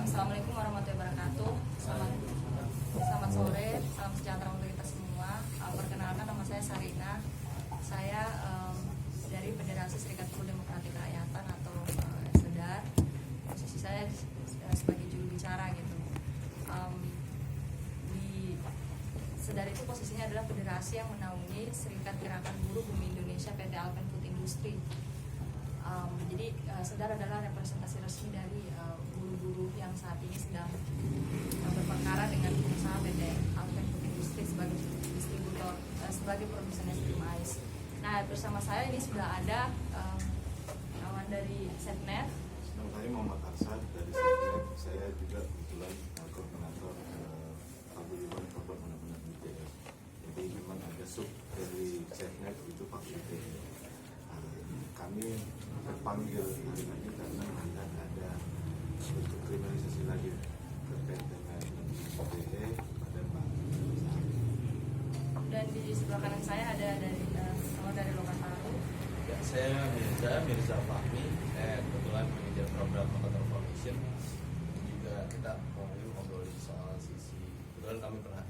Assalamualaikum warahmatullahi wabarakatuh. Selamat sore, salam sejahtera untuk kita semua. Perkenalkan, nama saya Sarina. Saya dari Federasi Serikat Buruh Demokratik Rakyatan atau SEDAR. Posisi saya sebagai juru bicara gitu. Di SEDAR itu posisinya adalah federasi yang menaungi Serikat Gerakan Buruh Bumi Indonesia PT Alpen Food Industry. Jadi SEDAR adalah representasi resmi dari buruh-buruh yang saat ini sedang berperkara dengan pengusaha PT Alpen Food Industry sebagai distributor, sebagai produsen es krim ais. Nah, bersama saya ini sudah ada kawan dari Setnet. Saya Muhammad Arsad dari Setnet. Saya juga kebetulan koordinator paguyuban korban benar-benar BTS. Jadi memang ada sub dari Setnet itu Pak BTS. Kami terpanggil hari ini karena melihat ada bentuk kriminalisasi lagi terkait dengan BTE pada Pak. Dan di sebelah kanan saya ada dari Lokataru. Ya, saya Mirza Fahmi. Saya kebetulan manajer program Lokator Foundation. Juga kita mau ngobrol soal sisi, kebetulan kami pernah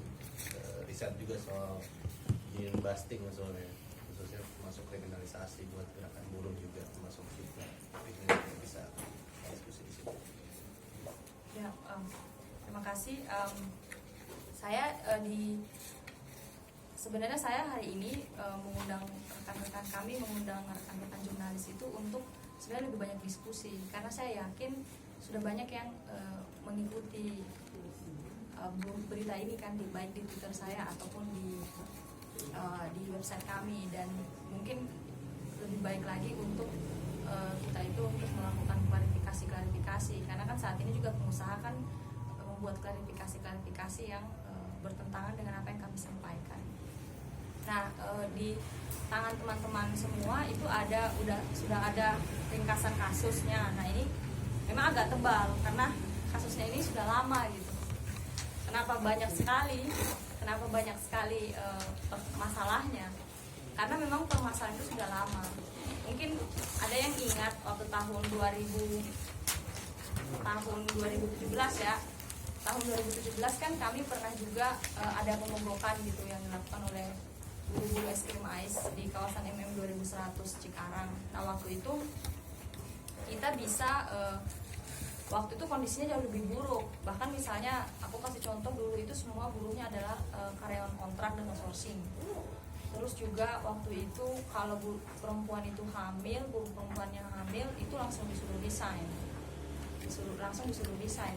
riset juga soal union busting soalnya, khususnya masuk kriminalisasi buat gerakan buruh juga termasuk kita. Ini bisa diskusi di sini. Ya, terima kasih. Saya sebenarnya saya hari ini mengundang rekan-rekan kami, mengundang rekan-rekan jurnalis itu untuk sebenarnya lebih banyak diskusi, karena saya yakin sudah banyak yang mengikuti berita ini kan, baik di Twitter saya ataupun di website kami, dan mungkin lebih baik lagi untuk kita itu untuk melakukan klarifikasi, karena kan saat ini juga pengusaha kan membuat klarifikasi yang bertentangan dengan apa yang kami sampaikan. Nah, di tangan teman-teman semua itu sudah ada ringkasan kasusnya. Nah, ini memang agak tebal karena kasusnya ini sudah lama gitu. Kenapa banyak sekali masalahnya? Karena memang permasalahan itu sudah lama. Mungkin ada yang ingat waktu tahun 2017 ya. Tahun 2017 kan kami pernah juga ada pemogokan gitu yang dilakukan oleh buruh es krim ais di kawasan MM 2100 Cikarang. Nah, waktu itu kita bisa waktu itu kondisinya jauh lebih buruk. Bahkan misalnya aku kasih contoh, dulu itu semua buruhnya adalah karyawan kontrak dan outsourcing. Terus juga waktu itu kalau perempuan itu hamil, buruh perempuan yang hamil itu langsung disuruh resign.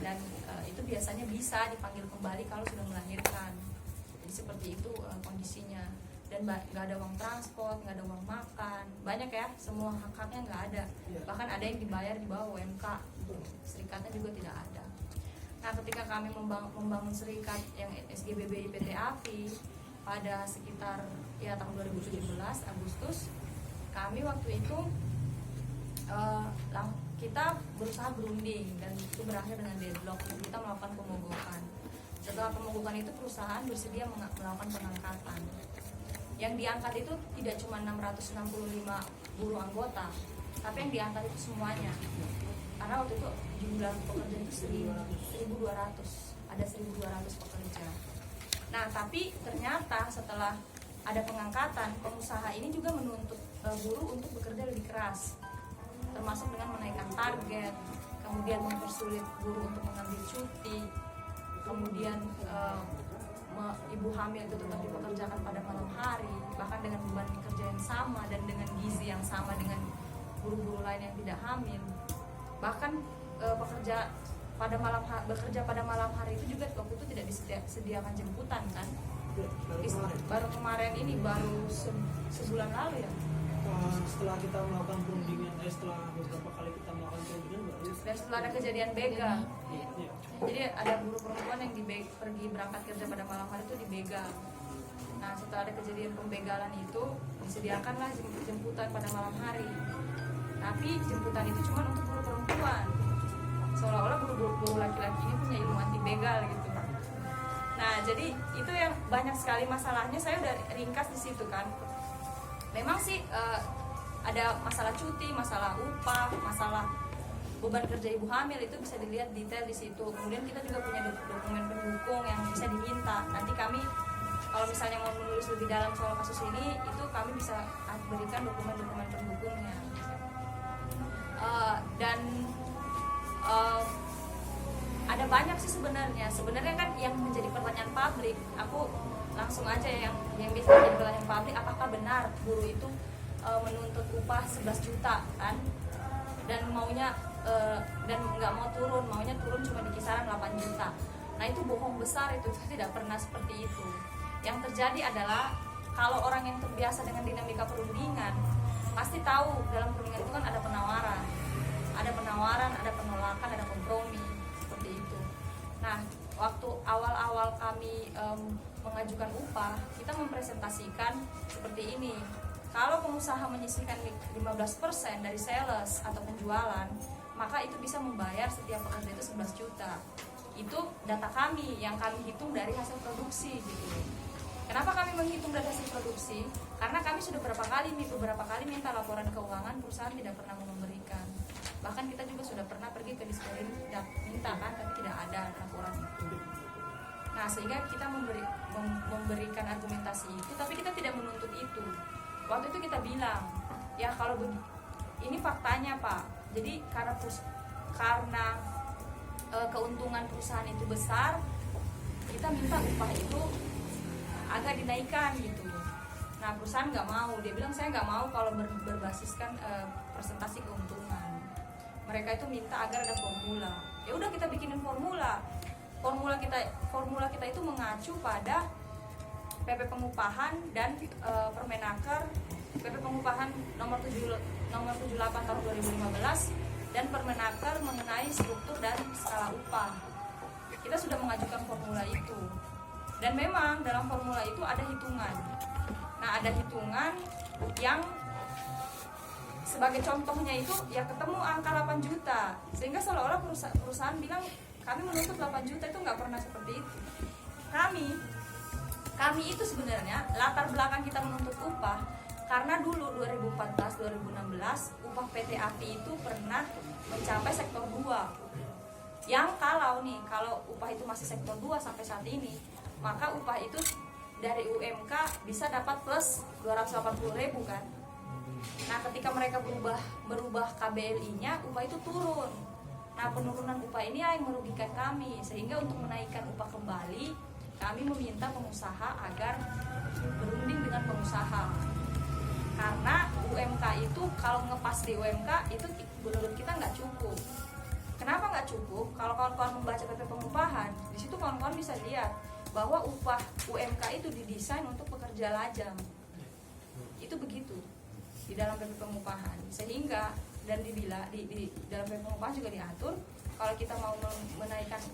Dan itu biasanya bisa dipanggil kembali kalau sudah melahirkan. Jadi seperti itu kondisinya. Dan nggak ada uang transport, nggak ada uang makan, banyak ya, semua hak-haknya nggak ada. Bahkan ada yang dibayar di bawah UMK, serikatnya juga tidak ada. Nah, ketika kami membangun serikat yang SGBBI PT API pada sekitar tahun 2017 Agustus, kami waktu itu kita berusaha berunding dan itu berakhir dengan deadlock. Kita melakukan pemogokan. Setelah pemogokan itu perusahaan bersedia melakukan pengangkatan. Yang diangkat itu tidak cuma 665 buruh anggota, tapi yang diangkat itu semuanya. Karena waktu itu jumlah pekerja itu 1.200, ada 1.200 pekerja. Nah, tapi ternyata setelah ada pengangkatan, pengusaha ini juga menuntut buruh untuk bekerja lebih keras, termasuk dengan menaikkan target, kemudian mempersulit buruh untuk mengambil cuti, kemudian ibu hamil itu tetap dipekerjakan pada malam hari, bahkan dengan beban kerja yang sama dan dengan gizi yang sama dengan buruh-buruh lain yang tidak hamil. Bahkan bekerja pada malam hari itu juga waktu itu tidak disediakan jemputan kan. Baru kemarin ini, baru sebulan lalu ya. Setelah kita melakukan perundingan, setelah beberapa kali kita melakukan perundingan, dan setelah ada kejadian begal, jadi ada buruh perempuan yang pergi berangkat kerja pada malam hari itu dibegal. Nah, setelah ada kejadian pembegalan itu disediakanlah jemputan pada malam hari. Tapi jemputan itu cuma untuk buruh perempuan, seolah-olah buruh laki-laki ini punya ilmu anti begal gitu. Nah, jadi itu yang banyak sekali masalahnya. Saya udah ringkas di situ kan. Memang sih ada masalah cuti, masalah upah, masalah beban kerja ibu hamil itu bisa dilihat detail di situ. Kemudian kita juga punya dokumen pendukung yang bisa diminta. Nanti kami kalau misalnya mau menulis lebih dalam soal kasus ini, itu kami bisa berikan dokumen-dokumen pendukungnya. Dan ada banyak sih sebenarnya kan yang menjadi pertanyaan publik. Aku langsung aja yang bisa menjadi pertanyaan publik, apakah benar buruh itu menuntut upah 11 juta kan, dan maunya dan nggak mau turun, maunya turun cuma di kisaran 8 juta. Nah itu bohong besar, itu tidak pernah seperti itu. Yang terjadi adalah kalau orang yang terbiasa dengan dinamika perundingan pasti tahu dalam perundingan itu kan ada penawaran, ada penolakan, ada kompromi seperti itu. Nah waktu awal-awal kami mengajukan upah, kita mempresentasikan seperti ini. Kalau pengusaha menyisihkan 15% dari sales atau penjualan, maka itu bisa membayar setiap pekerja itu 11 juta. Itu data kami yang kami hitung dari hasil produksi gitu. Kenapa kami menghitung dari hasil produksi? Karena kami sudah beberapa kali minta laporan keuangan, perusahaan tidak pernah memberikan. Bahkan kita juga sudah pernah pergi ke Diskorin minta kan, tapi tidak ada laporan itu. Nah sehingga kita memberikan argumentasi itu, tapi kita tidak menuntut itu. Waktu itu kita bilang, ya kalau ini faktanya Pak. Jadi karena keuntungan perusahaan itu besar, kita minta upah itu agak dinaikkan gitu. Nah perusahaan nggak mau, dia bilang saya nggak mau kalau berbasiskan presentasi keuntungan. Mereka itu minta agar ada formula. Ya udah kita bikinin formula. Formula kita itu mengacu pada PP Pengupahan dan Permenaker, PP Pengupahan nomor 78 tahun 2015 dan Permenaker mengenai struktur dan skala upah. Kita sudah mengajukan formula itu. Dan memang dalam formula itu ada hitungan. Nah, ada hitungan yang sebagai contohnya itu ya ketemu angka 8 juta. Sehingga seolah-olah perusahaan bilang kami menuntut 8 juta, itu nggak pernah seperti itu. Kami itu sebenarnya latar belakang kita menuntut upah karena dulu 2014-2016 upah PT API itu pernah mencapai sektor 2. Yang kalau upah itu masih sektor 2 sampai saat ini, maka upah itu dari UMK bisa dapat plus 280.000 kan. Nah ketika mereka berubah KBLI-nya, upah itu turun. Nah penurunan upah ini yang merugikan kami, sehingga untuk menaikkan upah kembali kami meminta pengusaha agar berunding dengan pengusaha. Karena UMK itu kalau ngepas di UMK itu menurut kita nggak cukup. Kenapa nggak cukup? Kalau kawan-kawan membaca PP Pengupahan, di situ kawan-kawan bisa lihat bahwa upah UMK itu didesain untuk pekerja lajang. Itu begitu di dalam PP Pengupahan. Sehingga dan di dalam PP Pengupahan juga diatur kalau kita mau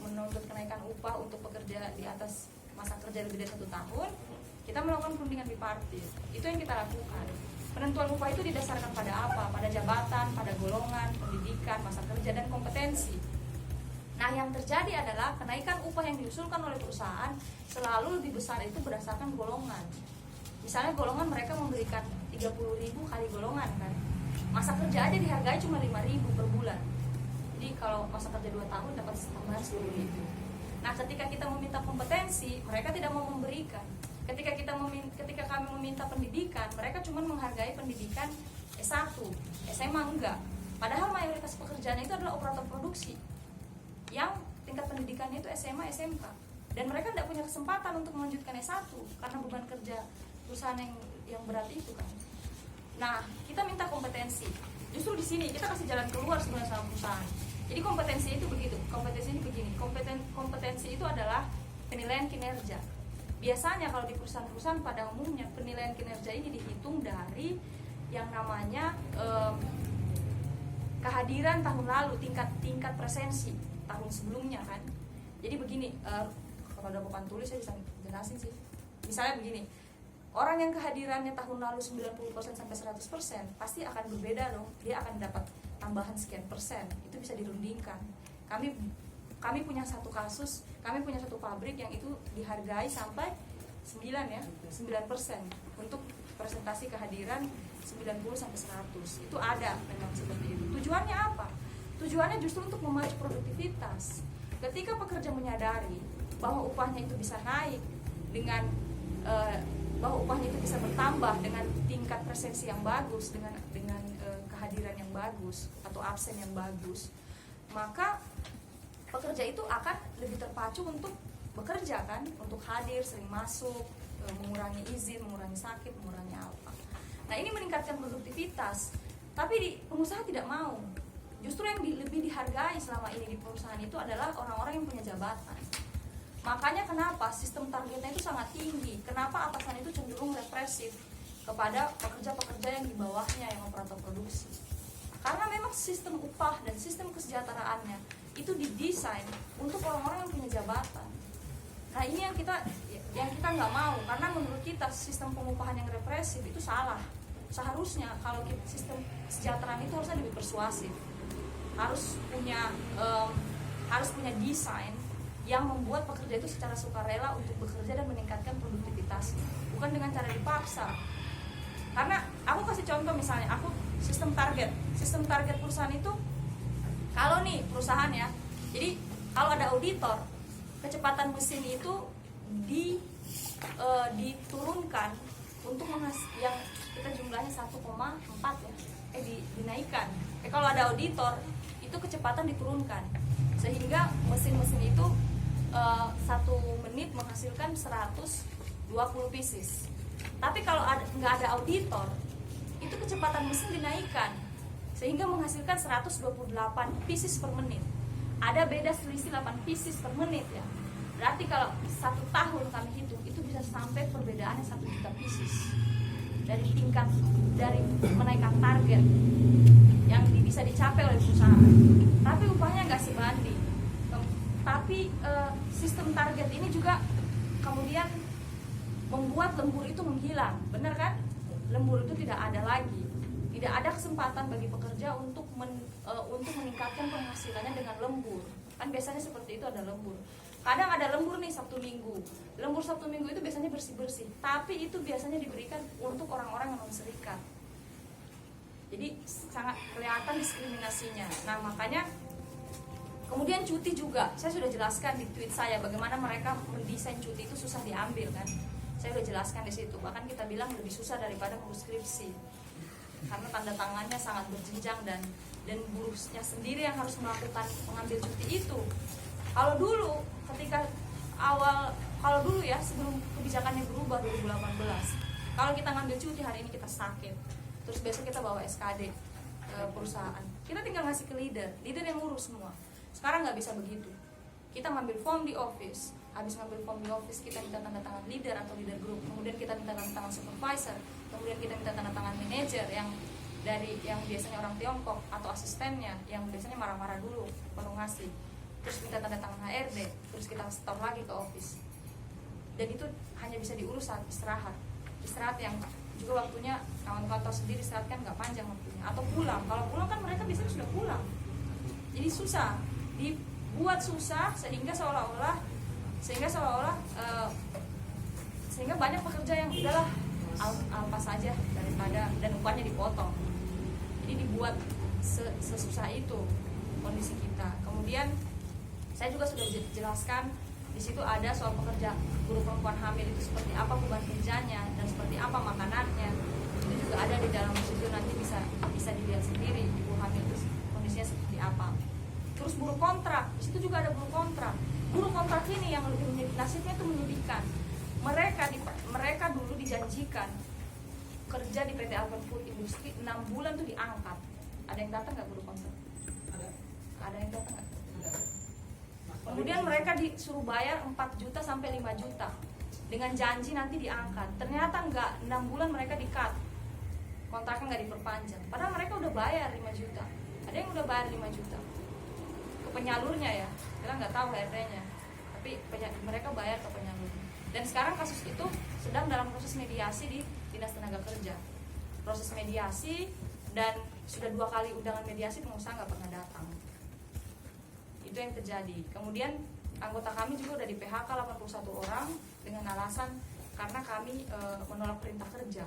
menuntut kenaikan upah untuk pekerja di atas masa kerja lebih dari 1 tahun, kita melakukan perundingan bipartit. Itu yang kita lakukan. Penentuan upah itu didasarkan pada apa? Pada jabatan, pada golongan, pendidikan, masa kerja, dan kompetensi. Nah, yang terjadi adalah kenaikan upah yang diusulkan oleh perusahaan selalu lebih besar itu berdasarkan golongan. Misalnya golongan mereka memberikan 30.000 kali golongan kan. Masa kerja aja dihargai cuma 5.000 per bulan. Jadi kalau masa kerja 2 tahun dapat tambahan 10.000. Nah, ketika kita meminta kompetensi, mereka tidak mau memberikan. Ketika kami meminta pendidikan, mereka cuma menghargai pendidikan S1, SMA enggak. Padahal mayoritas pekerjaan itu adalah operator produksi yang tingkat pendidikannya itu SMA, SMK. Dan mereka tidak punya kesempatan untuk melanjutkan S1 karena beban kerja perusahaan yang berat itu kan. Nah, kita minta kompetensi. Justru di sini kita kasih jalan keluar sebenarnya sama perusahaan. Jadi kompetensi itu begitu. Kompetensi ini begini. Kompetensi itu adalah penilaian kinerja. Biasanya kalau di perusahaan-perusahaan pada umumnya penilaian kinerja ini dihitung dari yang namanya kehadiran tahun lalu, tingkat presensi tahun sebelumnya kan. Jadi begini, kalau ada papan tulis saya bisa jelasin sih. Misalnya begini, orang yang kehadirannya tahun lalu 90% sampai 100% pasti akan berbeda dong. Dia akan dapat tambahan sekian persen. Itu bisa dirundingkan. Kami punya satu kasus, kami punya satu pabrik yang itu dihargai sampai 9% untuk presentasi kehadiran 90 sampai 100. Itu ada memang seperti itu. Tujuannya apa? Tujuannya justru untuk memacu produktivitas. Ketika pekerja menyadari bahwa upahnya itu bisa naik dengan bahwa upahnya itu bisa bertambah dengan tingkat presensi yang bagus, dengan kehadiran yang bagus atau absen yang bagus, maka pekerja itu akan lebih terpacu untuk bekerja kan, untuk hadir, sering masuk, mengurangi izin, mengurangi sakit, mengurangi apa. Nah, ini meningkatkan produktivitas. Tapi pengusaha tidak mau. Justru yang lebih dihargai selama ini di perusahaan itu adalah orang-orang yang punya jabatan. Makanya kenapa sistem targetnya itu sangat tinggi. Kenapa atasan itu cenderung represif kepada pekerja-pekerja yang di bawahnya, yang operator produksi. Karena memang sistem upah dan sistem kesejahteraannya itu didesain untuk orang-orang yang punya jabatan. Nah, ini yang kita nggak mau, karena menurut kita sistem pengupahan yang represif itu salah. Seharusnya kalau sistem kesejahteraan itu harusnya lebih persuasif. Harus punya desain yang membuat pekerja itu secara sukarela untuk bekerja dan meningkatkan produktivitasnya, bukan dengan cara dipaksa. Karena aku kasih contoh, misalnya aku sistem target perusahaan itu, kalau nih perusahaan ya, jadi kalau ada auditor, kecepatan mesin itu diturunkan untuk yang kita jumlahnya 1,4 ya, dinaikkan. Kalau ada auditor itu kecepatan diturunkan sehingga mesin-mesin itu 1 menit menghasilkan 120 pieces. Tapi kalau nggak ada auditor, itu kecepatan mesin dinaikkan sehingga menghasilkan 128 pieces per menit. Ada beda selisih 8 pieces per menit ya. Berarti kalau 1 tahun kami hitung, itu bisa sampai perbedaannya 1 juta pieces dari menaikkan target yang bisa dicapai oleh perusahaan. Tapi upahnya nggak sebanding. Tapi sistem target ini juga kemudian membuat lembur itu menghilang, benar kan? Lembur itu tidak ada lagi, tidak ada kesempatan bagi pekerja untuk meningkatkan penghasilannya dengan lembur. Kan biasanya seperti itu, ada lembur. Kadang ada lembur nih Sabtu Minggu. Lembur Sabtu Minggu itu biasanya bersih-bersih, tapi itu biasanya diberikan untuk orang-orang yang non-serikat. Jadi sangat kelihatan diskriminasinya. Nah, makanya kemudian cuti juga, saya sudah jelaskan di tweet saya bagaimana mereka mendesain cuti itu susah diambil kan. Saya sudah jelaskan di situ. Bahkan kita bilang lebih susah daripada ngurus skripsi. Karena tanda tangannya sangat berjenjang dan buruhnya sendiri yang harus melakukan mengambil cuti itu. Kalau dulu ya sebelum kebijakannya berubah 2018, kalau kita ngambil cuti hari ini kita sakit, terus besok kita bawa SKD ke perusahaan, kita tinggal ngasih ke leader yang ngurus semua. Sekarang nggak bisa begitu. Kita ngambil form di office, habis ngambil form di office kita minta tanda tangan leader atau leader group, kemudian kita minta tanda tangan supervisor, kemudian kita minta tanda tangan manager yang biasanya orang Tiongkok atau asistennya yang biasanya marah-marah dulu baru ngasih, terus minta tanda tangan HRD, terus kita store lagi ke office. Dan itu hanya bisa diurus saat istirahat yang juga waktunya kawan-kawan tahu sendiri, istirahat kan nggak panjang waktunya, atau pulang. Kalau pulang kan mereka biasanya sudah pulang, jadi susah, dibuat susah sehingga seolah-olah sehingga banyak pekerja yang udahlah alpa saja daripada, dan upahnya dipotong. Jadi dibuat sesusah itu kondisi kita. Kemudian saya juga sudah jelaskan di situ, ada soal pekerja guru perempuan hamil itu seperti apa beban kerjanya dan seperti apa makanannya. Itu juga ada di dalam situ, nanti bisa dilihat sendiri ibu hamil itu kondisinya seperti apa. Terus buruh kontrak, di situ juga ada buruh kontrak. Buruh kontrak ini yang lebih nasibnya itu menyedihkan. Mereka dulu dijanjikan kerja di PT Alpen Food Industry 6 bulan tuh diangkat. Ada yang datang nggak buruh kontrak? Ada yang datang nggak? Kemudian mereka disuruh bayar 4 juta sampai 5 juta dengan janji nanti diangkat. Ternyata enggak, 6 bulan mereka di-cut, kontraknya nggak diperpanjang. Padahal mereka udah bayar 5 juta. Ada yang udah bayar 5 juta ke penyalurnya ya, kita nggak tahu HRD-nya, tapi mereka bayar ke penyalurnya. Dan sekarang kasus itu sedang dalam proses mediasi di Dinas Tenaga Kerja. Proses mediasi, dan sudah 2 kali undangan mediasi, pengusaha nggak pernah datang. Itu yang terjadi. Kemudian anggota kami juga udah di PHK 81 orang dengan alasan karena kami menolak perintah kerja.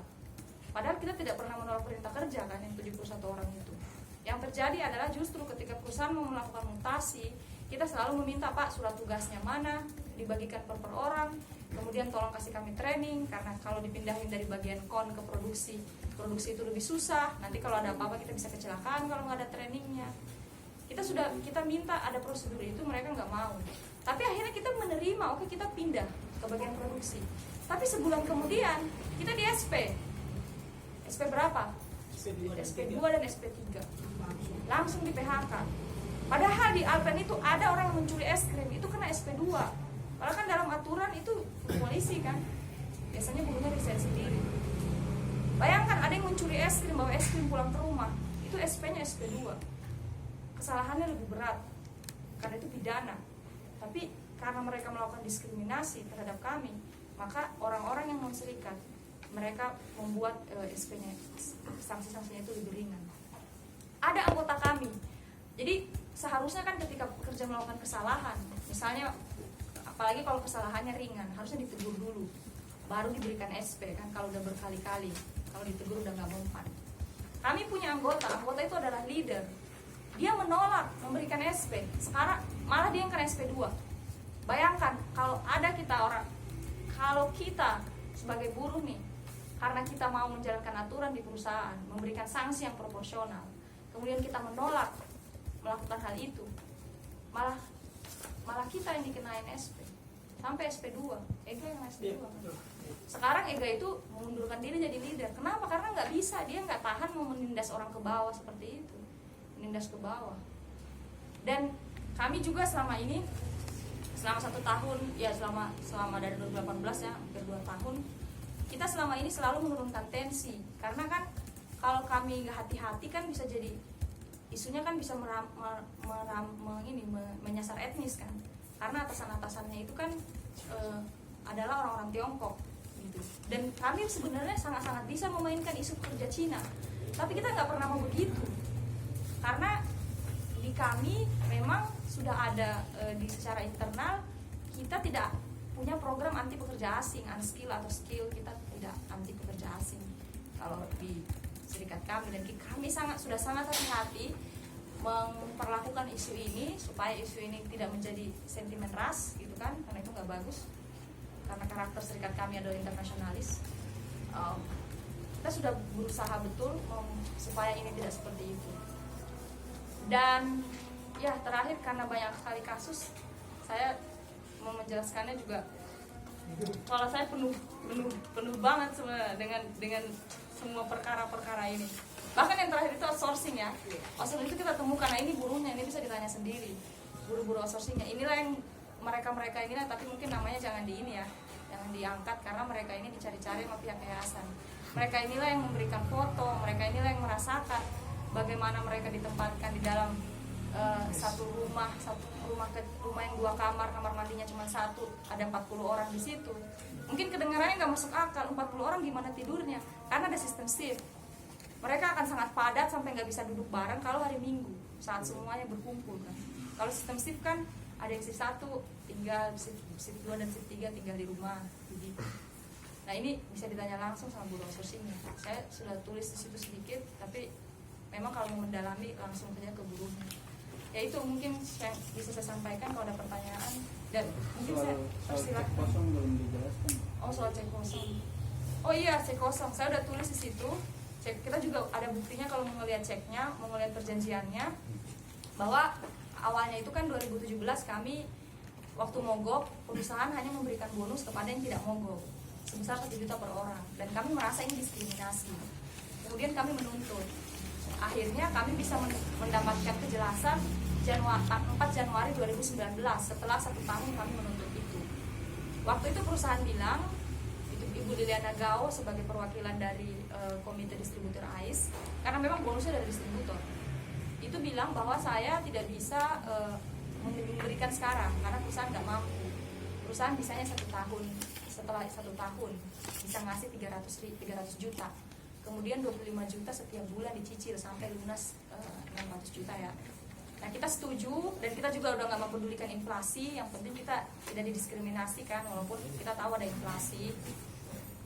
Padahal kita tidak pernah menolak perintah kerja kan, yang 71 orang itu. Yang terjadi adalah justru ketika perusahaan mau melakukan mutasi, kita selalu meminta, Pak, surat tugasnya mana, dibagikan per orang, kemudian tolong kasih kami training, karena kalau dipindahin dari bagian kon ke produksi itu lebih susah, nanti kalau ada apa-apa kita bisa kecelakaan kalau nggak ada trainingnya. Kita minta ada prosedur itu, mereka nggak mau. Tapi akhirnya kita menerima, oke, kita pindah ke bagian produksi. Tapi sebulan kemudian kita di SP berapa? SP2 dan SP3 langsung di PHK. Padahal di Alpen itu ada orang yang mencuri es krim, itu kena SP2. Padahal kan dalam aturan itu polisi kan, biasanya gurunya desain sendiri. Bayangkan ada yang mencuri es krim, bawa es krim pulang ke rumah, itu SP-nya SP2. Kesalahannya lebih berat karena itu pidana. Tapi karena mereka melakukan diskriminasi terhadap kami, maka orang-orang yang non-serikat mereka membuat SP-nya, sanksi-sanksinya itu lebih ringan. Ada anggota kami, jadi seharusnya kan ketika pekerja melakukan kesalahan, misalnya apalagi kalau kesalahannya ringan, harusnya ditegur dulu, baru diberikan SP kan. Kalau udah berkali-kali, kalau ditegur udah nggak mempan. Kami punya anggota itu adalah leader, dia menolak memberikan SP. Sekarang malah dia yang kena SP2. Bayangkan kalau kita sebagai buruh nih, karena kita mau menjalankan aturan di perusahaan, memberikan sanksi yang proporsional, kemudian kita menolak melakukan hal itu, malah kita yang dikenain SP sampai SP2. Ega yang SP2. Sekarang Ega itu mengundurkan diri jadi leader. Kenapa? Karena nggak bisa, dia nggak tahan mau menindas orang ke bawah seperti itu, menindas ke bawah. Dan kami juga selama 1 tahun, ya selama dari 2018 ya, hampir 2 tahun, kita selama ini selalu menurunkan tensi. Karena kan kalau kami nggak hati-hati kan bisa jadi isunya kan bisa menyasar etnis kan. Karena atasan-atasannya itu kan adalah orang-orang Tiongkok gitu. Dan kami sebenarnya sangat-sangat bisa memainkan isu pekerja Cina, tapi kita nggak pernah mau begitu. Karena di kami memang sudah ada secara internal, kita tidak punya program anti pekerja asing, unskill atau skill, kita tidak anti pekerja asing kalau di serikat kami. Dan kami sudah sangat hati-hati memperlakukan isu ini supaya isu ini tidak menjadi sentimen ras gitu kan, karena itu nggak bagus, karena karakter serikat kami adalah internasionalis. Kita sudah berusaha betul supaya ini tidak seperti itu. Dan ya terakhir, karena banyak sekali kasus, saya mau menjelaskannya juga. Kalau saya penuh banget dengan semua perkara-perkara ini. Bahkan yang terakhir itu outsourcing ya. Outsourcing itu kita temukan, nah ini buruhnya, ini bisa ditanya sendiri. Buru-buru outsourcingnya. Inilah yang mereka inilah, tapi mungkin namanya jangan jangan diangkat karena mereka ini dicari-cari sama pihak yayasan. Mereka inilah yang memberikan foto, mereka inilah yang merasakan bagaimana mereka ditempatkan di dalam satu rumah yang 2 kamar mandinya cuma 1, ada 40 orang di situ. Mungkin kedengarannya nggak masuk akal, 40 orang gimana tidurnya? Karena ada sistem shift. Mereka akan sangat padat sampai nggak bisa duduk bareng kalau hari Minggu saat semuanya berkumpul kan. Kalau sistem shift kan ada yang shift 1 tinggal, shift 2 dan shift 3 tinggal di rumah begitu. Nah ini bisa ditanya langsung sama buruh outsourcingnya. Saya sudah tulis di situ sedikit, tapi memang kalau mau mendalami langsung saja ke buruhnya. Ya itu mungkin yang bisa saya sampaikan. Kalau ada pertanyaan, dan mungkin saya persilakan. Kosong belum dijelaskan. Oh, soal cek kosong. Oh iya, cek kosong. Saya udah tulis di situ. Kita juga ada buktinya kalau mau ngelihat ceknya, mau ngelihat perjanjiannya, bahwa awalnya itu kan 2017 kami waktu mogok, perusahaan hanya memberikan bonus kepada yang tidak mogok sebesar 1 juta per orang, dan kami merasa ini diskriminasi. Kemudian kami menuntut. Akhirnya kami bisa mendapatkan kejelasan 4 Januari 2019 setelah 1 tahun kami menuntut itu. Waktu itu perusahaan bilang, itu Ibu Liliana Gao sebagai perwakilan dari Komite Distributor AIS, karena memang bonusnya dari distributor, itu bilang bahwa saya tidak bisa memberikan sekarang karena perusahaan nggak mampu. Perusahaan bisanya 1 tahun, setelah 1 tahun bisa ngasih 300 juta. Kemudian 25 juta setiap bulan dicicil sampai lunas 600 juta ya. Nah kita setuju, dan kita juga udah gak mempedulikan inflasi. Yang penting kita tidak didiskriminasi kan, walaupun kita tahu ada inflasi.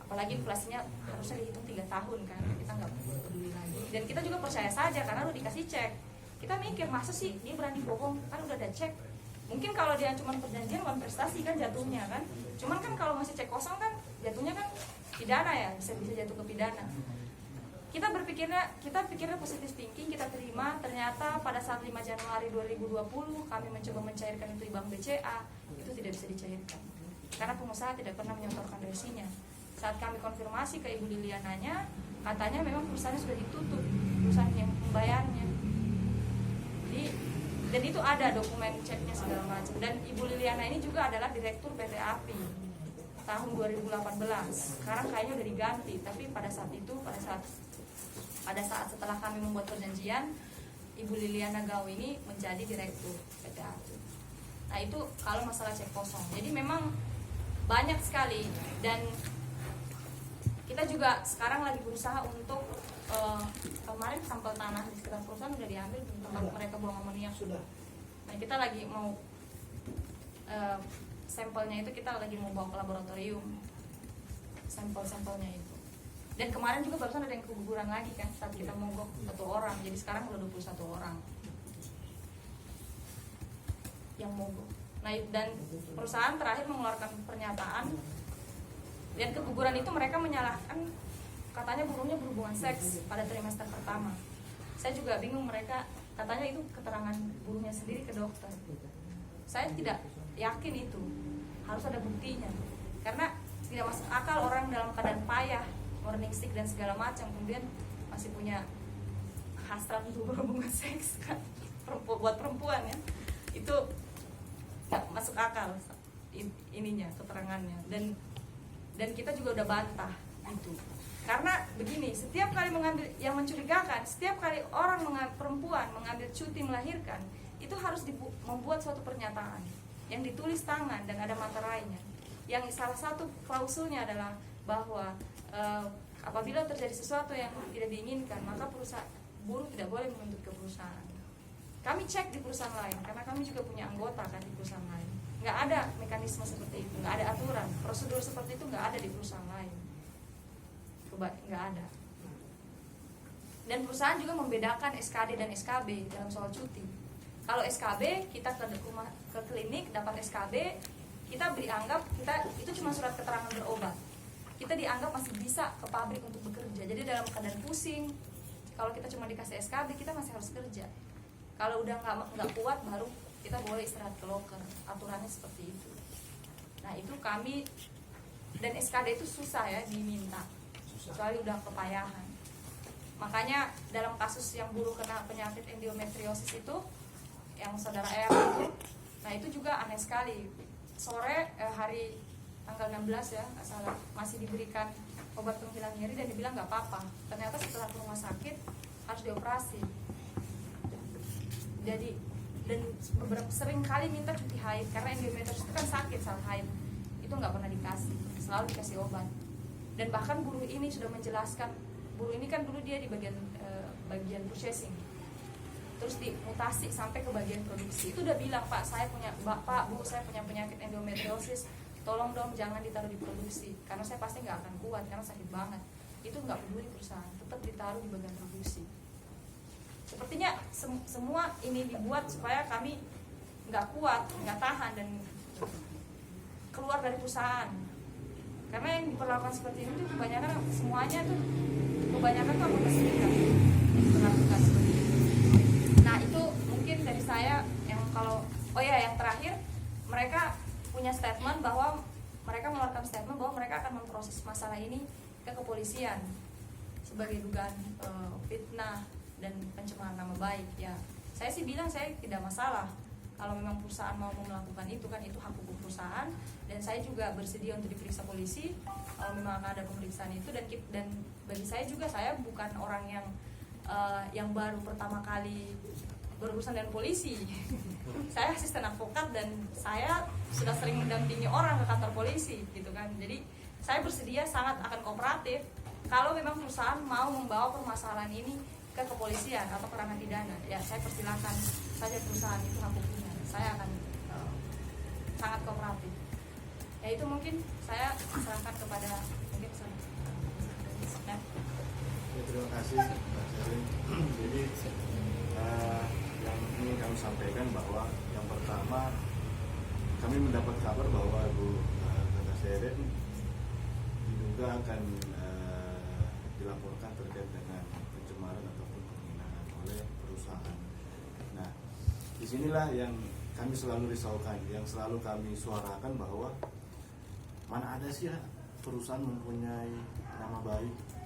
Apalagi inflasinya harusnya dihitung 3 tahun kan, kita gak peduli lagi. dan kita juga percaya saja karena udah dikasih cek. Kita mikir masa sih dia berani bohong, kan udah ada cek. Mungkin kalau dia cuma perjanjian bukan prestasi kan jatuhnya kan. Cuman kan kalau masih cek kosong kan jatuhnya kan pidana ya, bisa jatuh ke pidana. Kita pikirnya positif thinking, kita terima. Ternyata pada saat 5 Januari 2020 kami mencoba mencairkan itu di Bank BCA, itu tidak bisa dicairkan karena pengusaha tidak pernah menyetorkan resinya. Saat kami konfirmasi ke Ibu Liliananya, katanya memang perusahaannya sudah ditutup, perusahaan yang membayarnya. Dan itu ada dokumen ceknya segala macam. Dan Ibu Liliana ini juga adalah direktur PT API tahun 2018. Sekarang kayaknya udah diganti, tapi pada saat setelah kami membuat perjanjian, Ibu Liliana Gau ini menjadi direktur PT API. Nah itu kalau masalah cek kosong. Jadi memang banyak sekali, dan kita juga sekarang lagi berusaha untuk kemarin sampel tanah di sekitar perusahaan udah diambil tempat mereka buang amoniak sudah. Nah kita lagi mau sampelnya itu kita lagi mau bawa ke laboratorium, sampel-sampelnya itu. Dan kemarin juga barusan ada yang keguguran lagi kan saat kita mogok 1 orang, jadi sekarang udah 21 orang yang mogok. Nah dan perusahaan terakhir mengeluarkan pernyataan, dan keguguran itu mereka menyalahkan katanya buruhnya berhubungan seks pada trimester pertama. Saya juga bingung, mereka katanya itu keterangan buruhnya sendiri ke dokter. Saya tidak yakin itu, harus ada buktinya. Karena tidak masuk akal orang dalam keadaan payah, morning sick dan segala macam, kemudian masih punya hasrat untuk berhubungan seks kan, buat perempuan ya. Itu nggak masuk akal ininya, keterangannya. Dan kita juga udah bantah itu. Karena begini, setiap kali mengambil yang mencurigakan, setiap kali orang perempuan mengambil cuti melahirkan, itu harus membuat suatu pernyataan yang ditulis tangan dan ada materainya. Yang salah satu klausulnya adalah bahwa apabila terjadi sesuatu yang tidak diinginkan, maka buruh tidak boleh menuntut ke perusahaan. Kami cek di perusahaan lain, karena kami juga punya anggota kan di perusahaan lain. Nggak ada mekanisme seperti itu, nggak ada aturan, prosedur seperti itu nggak ada di perusahaan lain. Nggak ada. Dan perusahaan juga membedakan SKD dan SKB dalam soal cuti. Kalau SKB kita ke klinik dapat SKB, kita dianggap itu cuma surat keterangan berobat. Kita dianggap masih bisa ke pabrik untuk bekerja. Jadi dalam keadaan pusing, kalau kita cuma dikasih SKB kita masih harus kerja. Kalau udah nggak kuat baru kita boleh istirahat ke loker. Aturannya seperti itu. Nah itu kami, dan SKD itu susah ya diminta, kecuali udah kepayahan. Makanya dalam kasus yang buruh kena penyakit endometriosis itu, yang saudara R itu, nah itu juga aneh sekali. Sore hari tanggal 16 ya, nggak salah, masih diberikan obat penghilang nyeri dan dibilang nggak apa-apa. Ternyata setelah ke rumah sakit harus dioperasi. Jadi dan sering kali minta cuti haid karena endometriosis itu kan sakit saat haid. Itu nggak pernah dikasih, selalu dikasih obat. Dan bahkan buruh ini sudah menjelaskan, buruh ini kan dulu dia di bagian purchasing, terus dimutasi sampai ke bagian produksi. Itu udah bilang, Pak saya punya penyakit endometriosis, tolong dong jangan ditaruh di produksi karena saya pasti nggak akan kuat karena sakit banget. Itu nggak peduli perusahaan, tetap ditaruh di bagian produksi. Sepertinya semua ini dibuat supaya kami nggak kuat, nggak tahan dan keluar dari perusahaan. Karena yang diperlakukan seperti itu kebanyakan semuanya tuh anggota serikat. Seperti itu. Nah itu mungkin dari saya yang yang terakhir, mereka punya statement bahwa mereka mengeluarkan statement bahwa mereka akan memproses masalah ini ke kepolisian sebagai dugaan fitnah dan pencemaran nama baik. Ya saya sih bilang saya tidak masalah kalau memang perusahaan mau melakukan itu, kan itu hak hukum perusahaan, dan saya juga bersedia untuk diperiksa polisi kalau memang akan ada pemeriksaan itu. Dan bagi saya juga, saya bukan orang yang baru pertama kali berurusan dengan polisi. Saya asisten advokat dan saya sudah sering mendampingi orang ke kantor polisi gitu kan. Jadi saya bersedia, sangat akan kooperatif kalau memang perusahaan mau membawa permasalahan ini ke kepolisian atau ke ranah pidana. Ya saya persilakan saja, perusahaan itu hak hukumnya. Saya akan sangat kooperatif. Ya itu mungkin saya serahkan kepada Ya, terima kasih Pak Sherin. Jadi yang ingin kami sampaikan bahwa yang pertama kami mendapat kabar bahwa Bu Kakak Sherin diduga akan dilaporkan terkait dengan pencemaran ataupun penghinaan oleh perusahaan. Nah, disinilah yang kami selalu risaukan, yang selalu kami suarakan bahwa mana ada sih ya perusahaan mempunyai nama baik.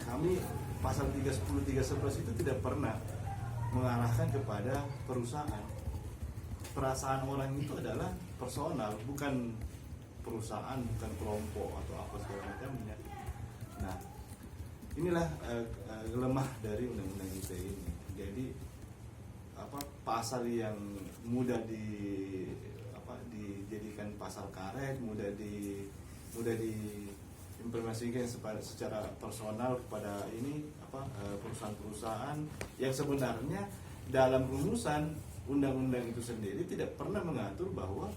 Kami pasal 310 311 itu tidak pernah mengarahkan kepada perusahaan. Perasaan orang itu adalah personal, bukan perusahaan, bukan kelompok atau apa segala macamnya. Nah, inilah lemah dari undang-undang ITE ini. Jadi pasal yang mudah dijadikan pasal karet, mudah diimplementasikan secara personal kepada perusahaan-perusahaan yang sebenarnya dalam rumusan undang-undang itu sendiri tidak pernah mengatur bahwa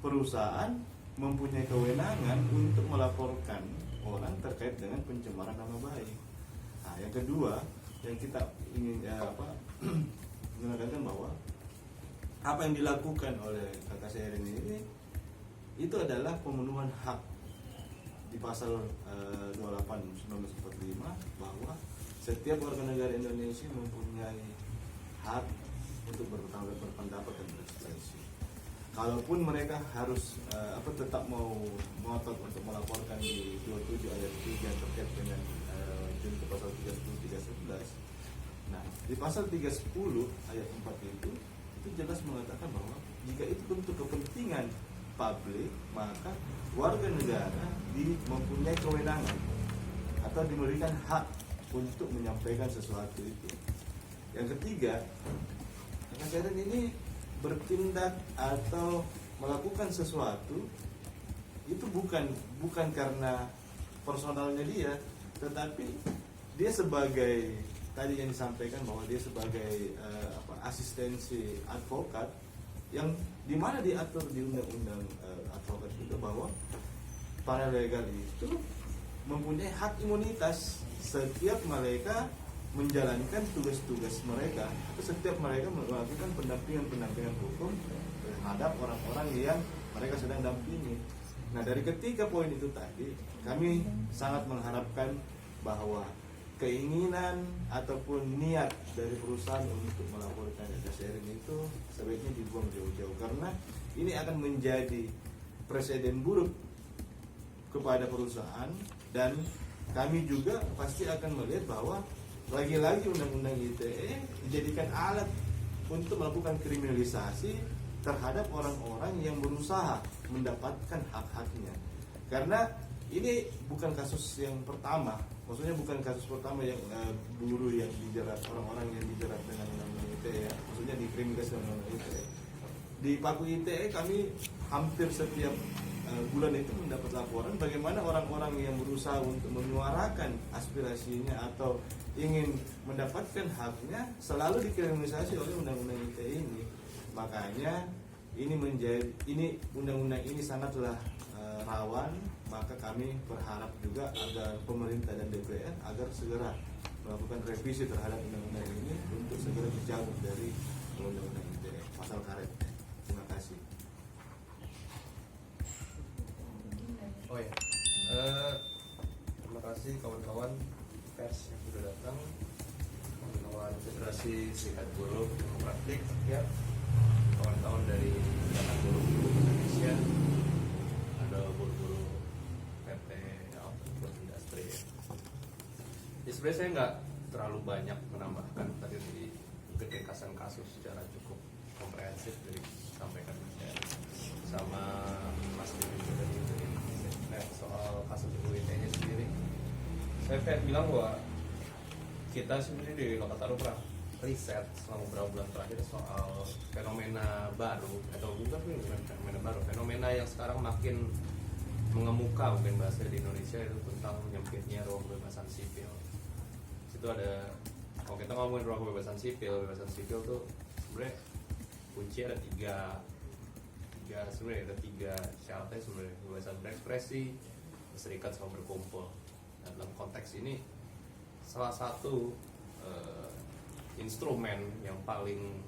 perusahaan mempunyai kewenangan untuk melaporkan orang terkait dengan pencemaran nama baik. Nah, yang kedua yang kita ingin menekankan bahwa apa yang dilakukan oleh Kakak Sherin ini itu adalah pemenuhan hak di pasal 28 1945 bahwa setiap warga negara Indonesia mempunyai hak untuk berpendapat dan berekspresi. Kalaupun mereka harus tetap mau ngotot untuk melaporkan di 27 ayat 3 terkait dengan junto pasal 310 311. Nah, di pasal 310 ayat 4 itu jelas mengatakan bahwa jika itu untuk kepentingan publik, maka warga negara mempunyai kewenangan atau diberikan hak untuk menyampaikan sesuatu itu. Yang ketiga, Kakak Sherin ini bertindak atau melakukan sesuatu itu bukan karena personalnya dia, tetapi dia sebagai tadi yang disampaikan bahwa dia sebagai asistensi advokat yang dimana diatur di undang-undang advokat juga bahwa para legal itu mempunyai hak imunitas setiap mereka menjalankan tugas-tugas mereka atau setiap mereka melakukan pendampingan hukum terhadap orang-orang yang mereka sedang dampingi. Nah, dari ketiga poin itu tadi kami sangat mengharapkan bahwa keinginan ataupun niat dari perusahaan untuk melaporkan Kakak Sherin itu sebaiknya dibuang jauh-jauh, karena ini akan menjadi presiden buruk kepada perusahaan, dan kami juga pasti akan melihat bahwa lagi-lagi undang-undang ITE dijadikan alat untuk melakukan kriminalisasi terhadap orang-orang yang berusaha mendapatkan hak-haknya. Karena ini bukan kasus yang pertama, maksudnya bukan kasus pertama yang buruh yang dijerat, orang-orang yang dijerat dengan undang-undang ITE ya, maksudnya dikriminalisasi dengan undang-undang ITE. Di Paku ITE kami hampir setiap bulan itu mendapat laporan bagaimana orang-orang yang berusaha untuk menyuarakan aspirasinya atau ingin mendapatkan haknya selalu dikriminalisasi oleh undang-undang ITE ini. Makanya ini undang-undang ini sangatlah rawan, maka kami berharap juga agar pemerintah dan DPR agar segera melakukan revisi terhadap undang-undang ini untuk segera dicabut dari undang-undang ITE pasal karet. Terima kasih. Oh ya, terima kasih kawan-kawan pers yang sudah datang, kawan-kawan Federasi Serikat Buruh Praktik, ya, kawan-kawan dari Ikatan Buruh Indonesia, ada buruh-buruh PT Output Industri. Ya, sebenarnya saya nggak terlalu banyak menambahkan tadi di ringkasan kasus secara cukup komprehensif dari sampaikan saya sama Mas Dini juga dari soal kasus UIT-nya sendiri. Saya kayak bilang bahwa kita sendiri di Lokataru pernah riset selama beberapa bulan terakhir soal fenomena baru, atau bukan fenomena baru, fenomena yang sekarang makin mengemuka mungkin bahasa di Indonesia, itu tentang menyempitnya ruang kebebasan sipil. Situ ada, kalau kita ngomongin ruang kebebasan sipil tuh sebenarnya kunci ada tiga sebenarnya, ada tiga syaratnya sebenarnya: kebebasan berekspresi, berserikat, sama berkumpul. Nah, dalam konteks ini salah satu instrumen yang paling